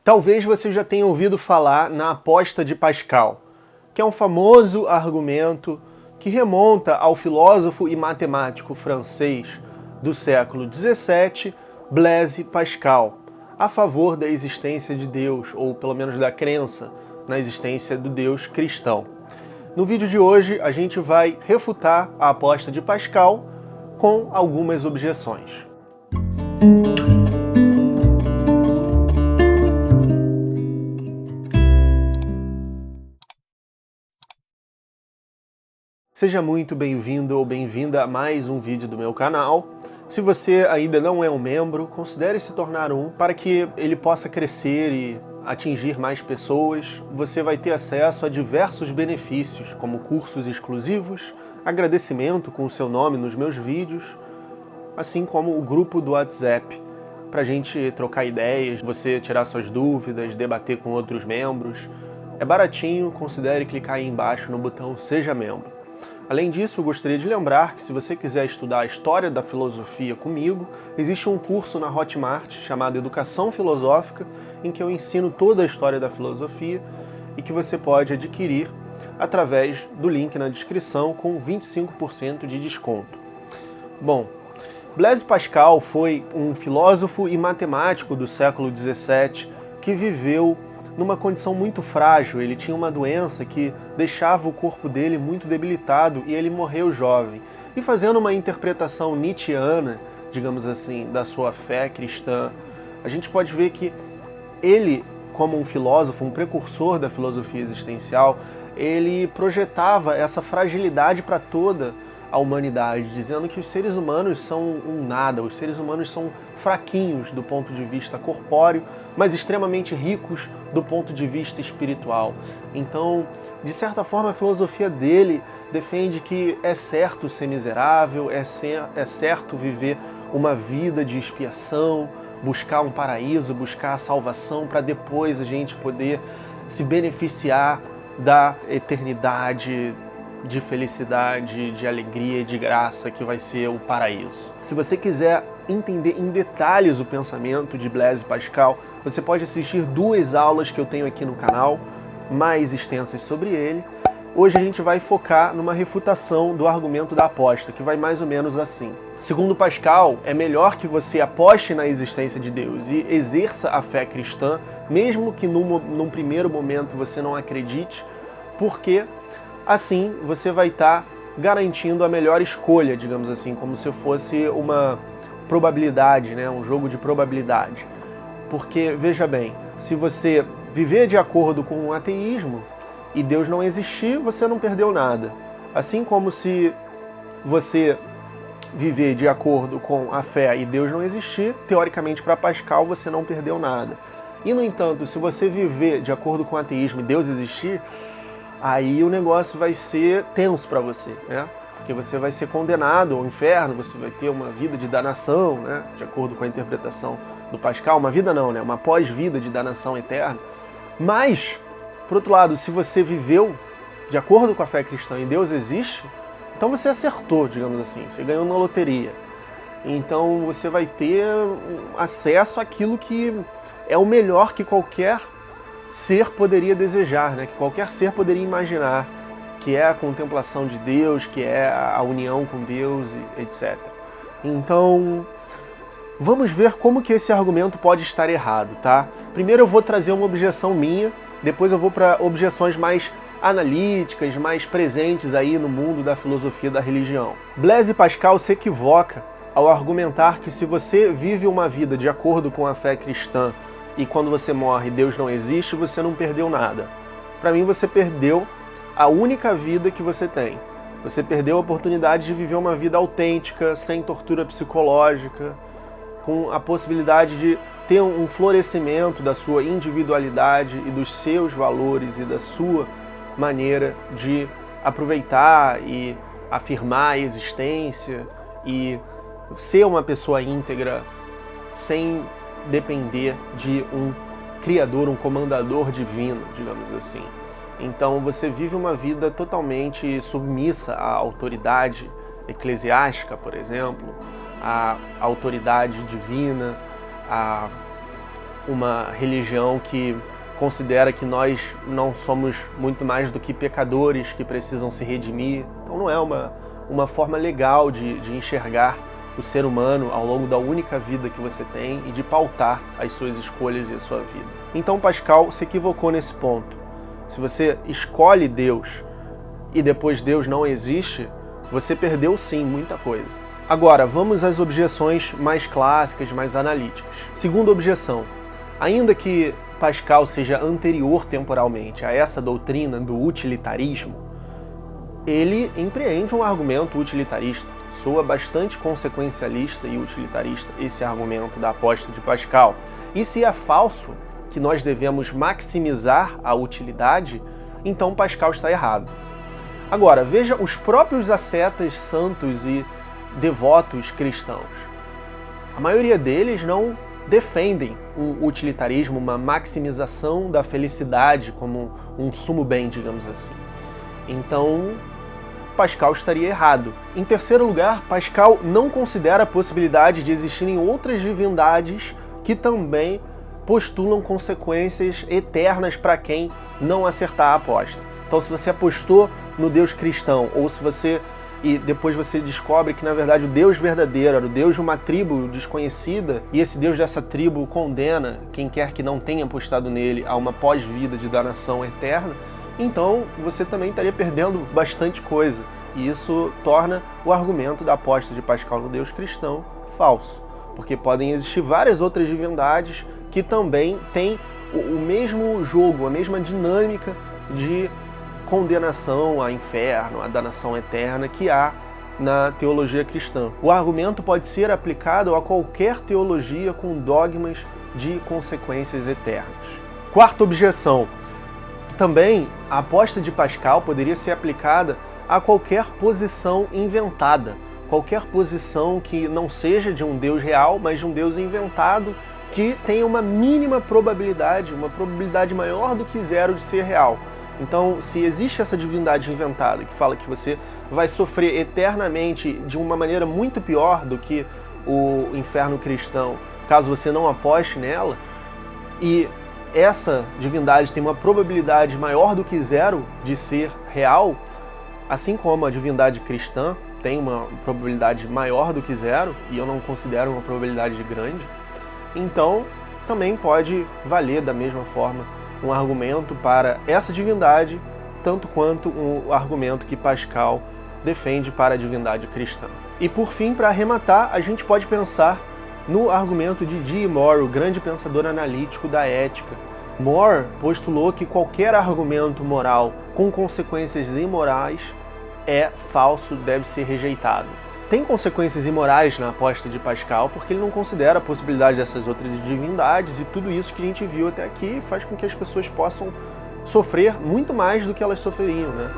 Talvez você já tenha ouvido falar na aposta de Pascal, que é um famoso argumento que remonta ao filósofo e matemático francês do século XVII, Blaise Pascal, a favor da existência de Deus, ou pelo menos da crença na existência do Deus cristão. No vídeo de hoje, a gente vai refutar a aposta de Pascal com algumas objeções. Seja muito bem-vindo ou bem-vinda a mais um vídeo do meu canal. Se você ainda não é um membro, considere se tornar um para que ele possa crescer e atingir mais pessoas. Você vai ter acesso a diversos benefícios, como cursos exclusivos, agradecimento com o seu nome nos meus vídeos, assim como o grupo do WhatsApp, para a gente trocar ideias, você tirar suas dúvidas, debater com outros membros. É baratinho, considere clicar aí embaixo no botão Seja Membro. Além disso, eu gostaria de lembrar que se você quiser estudar a história da filosofia comigo, existe um curso na Hotmart chamado Educação Filosófica, em que eu ensino toda a história da filosofia e que você pode adquirir através do link na descrição com 25% de desconto. Bom, Blaise Pascal foi um filósofo e matemático do século XVII que viveu numa condição muito frágil. Ele tinha uma doença que deixava o corpo dele muito debilitado e ele morreu jovem. E fazendo uma interpretação nietzschiana, digamos assim, da sua fé cristã, a gente pode ver que ele, como um filósofo, um precursor da filosofia existencial, ele projetava essa fragilidade para toda a humanidade, dizendo que os seres humanos são um nada, os seres humanos são fraquinhos do ponto de vista corpóreo, mas extremamente ricos do ponto de vista espiritual. Então, de certa forma, a filosofia dele defende que é certo ser miserável, é certo viver uma vida de expiação, buscar um paraíso, buscar a salvação, para depois a gente poder se beneficiar da eternidade, de felicidade, de alegria e de graça que vai ser o paraíso. Se você quiser entender em detalhes o pensamento de Blaise Pascal, você pode assistir 2 aulas que eu tenho aqui no canal, mais extensas sobre ele. Hoje a gente vai focar numa refutação do argumento da aposta, que vai mais ou menos assim. Segundo Pascal, é melhor que você aposte na existência de Deus e exerça a fé cristã, mesmo que num primeiro momento você não acredite, porque assim você vai estar garantindo a melhor escolha, digamos assim, como se fosse uma probabilidade, né? Um jogo de probabilidade. Porque, veja bem, se você viver de acordo com o ateísmo e Deus não existir, você não perdeu nada. Assim como se você viver de acordo com a fé e Deus não existir, teoricamente para Pascal você não perdeu nada. E, no entanto, se você viver de acordo com o ateísmo e Deus existir, aí o negócio vai ser tenso para você, né? Porque você vai ser condenado ao inferno, você vai ter uma vida de danação, né? De acordo com a interpretação do Pascal, uma vida não, né? Uma pós-vida de danação eterna. Mas, por outro lado, se você viveu de acordo com a fé cristã e Deus existe, então você acertou, digamos assim, você ganhou na loteria. Então você vai ter acesso àquilo que é o melhor que qualquer ser poderia desejar, né? Que qualquer ser poderia imaginar, que é a contemplação de Deus, que é a união com Deus, etc. Então, vamos ver como que esse argumento pode estar errado, tá? Primeiro eu vou trazer uma objeção minha, depois eu vou para objeções mais analíticas, mais presentes aí no mundo da filosofia da religião. Blaise Pascal se equivoca ao argumentar que se você vive uma vida de acordo com a fé cristã e quando você morre Deus não existe, você não perdeu nada. Para mim, você perdeu a única vida que você tem. Você perdeu a oportunidade de viver uma vida autêntica, sem tortura psicológica, com a possibilidade de ter um florescimento da sua individualidade e dos seus valores e da sua maneira de aproveitar e afirmar a existência e ser uma pessoa íntegra sem depender de um criador, um comandador divino, digamos assim. Então você vive uma vida totalmente submissa à autoridade eclesiástica, por exemplo, à autoridade divina, uma religião que considera que nós não somos muito mais do que pecadores que precisam se redimir. Então não é uma forma legal de enxergar o ser humano ao longo da única vida que você tem e de pautar as suas escolhas e a sua vida. Então Pascal se equivocou nesse ponto. Se você escolhe Deus e depois Deus não existe, você perdeu sim muita coisa. Agora, vamos às objeções mais clássicas, mais analíticas. Segunda objeção: ainda que Pascal seja anterior temporalmente a essa doutrina do utilitarismo, ele empreende um argumento utilitarista. Soa bastante consequencialista e utilitarista esse argumento da aposta de Pascal. E se é falso que nós devemos maximizar a utilidade, então Pascal está errado. Agora, veja os próprios ascetas santos e devotos cristãos. A maioria deles não defendem um utilitarismo, uma maximização da felicidade como um sumo bem, digamos assim. Então, Pascal estaria errado. Em terceiro lugar, Pascal não considera a possibilidade de existirem outras divindades que também postulam consequências eternas para quem não acertar a aposta. Então, se você apostou no Deus cristão, ou se você e depois você descobre que na verdade o Deus verdadeiro era o Deus de uma tribo desconhecida, e esse Deus dessa tribo condena quem quer que não tenha apostado nele a uma pós-vida de danação eterna, então você também estaria perdendo bastante coisa. E isso torna o argumento da aposta de Pascal no Deus cristão falso, porque podem existir várias outras divindades que também têm o mesmo jogo, a mesma dinâmica de condenação a inferno, a danação eterna que há na teologia cristã. O argumento pode ser aplicado a qualquer teologia com dogmas de consequências eternas. Quarta objeção: também a aposta de Pascal poderia ser aplicada a qualquer posição inventada, qualquer posição que não seja de um Deus real, mas de um Deus inventado que tenha uma mínima probabilidade, uma probabilidade maior do que zero de ser real. Então, se existe essa divindade inventada que fala que você vai sofrer eternamente de uma maneira muito pior do que o inferno cristão, caso você não aposte nela, e essa divindade tem uma probabilidade maior do que zero de ser real, assim como a divindade cristã tem uma probabilidade maior do que zero, e eu não considero uma probabilidade grande, então também pode valer da mesma forma um argumento para essa divindade, tanto quanto um argumento que Pascal defende para a divindade cristã. E por fim, para arrematar, a gente pode pensar no argumento de D. Moore, o grande pensador analítico da ética. Moore postulou que qualquer argumento moral com consequências imorais é falso, deve ser rejeitado. Tem consequências imorais na aposta de Pascal porque ele não considera a possibilidade dessas outras divindades, e tudo isso que a gente viu até aqui faz com que as pessoas possam sofrer muito mais do que elas sofreriam, né?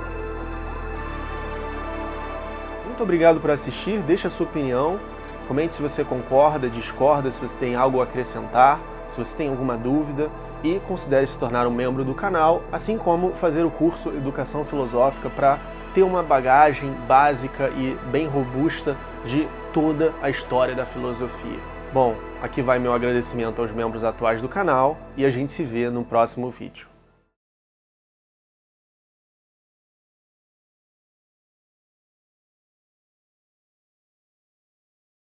Muito obrigado por assistir, deixe a sua opinião, comente se você concorda, discorda, se você tem algo a acrescentar, se você tem alguma dúvida, e considere se tornar um membro do canal, assim como fazer o curso Educação Filosófica para ter uma bagagem básica e bem robusta de toda a história da filosofia. Bom, aqui vai meu agradecimento aos membros atuais do canal e a gente se vê no próximo vídeo.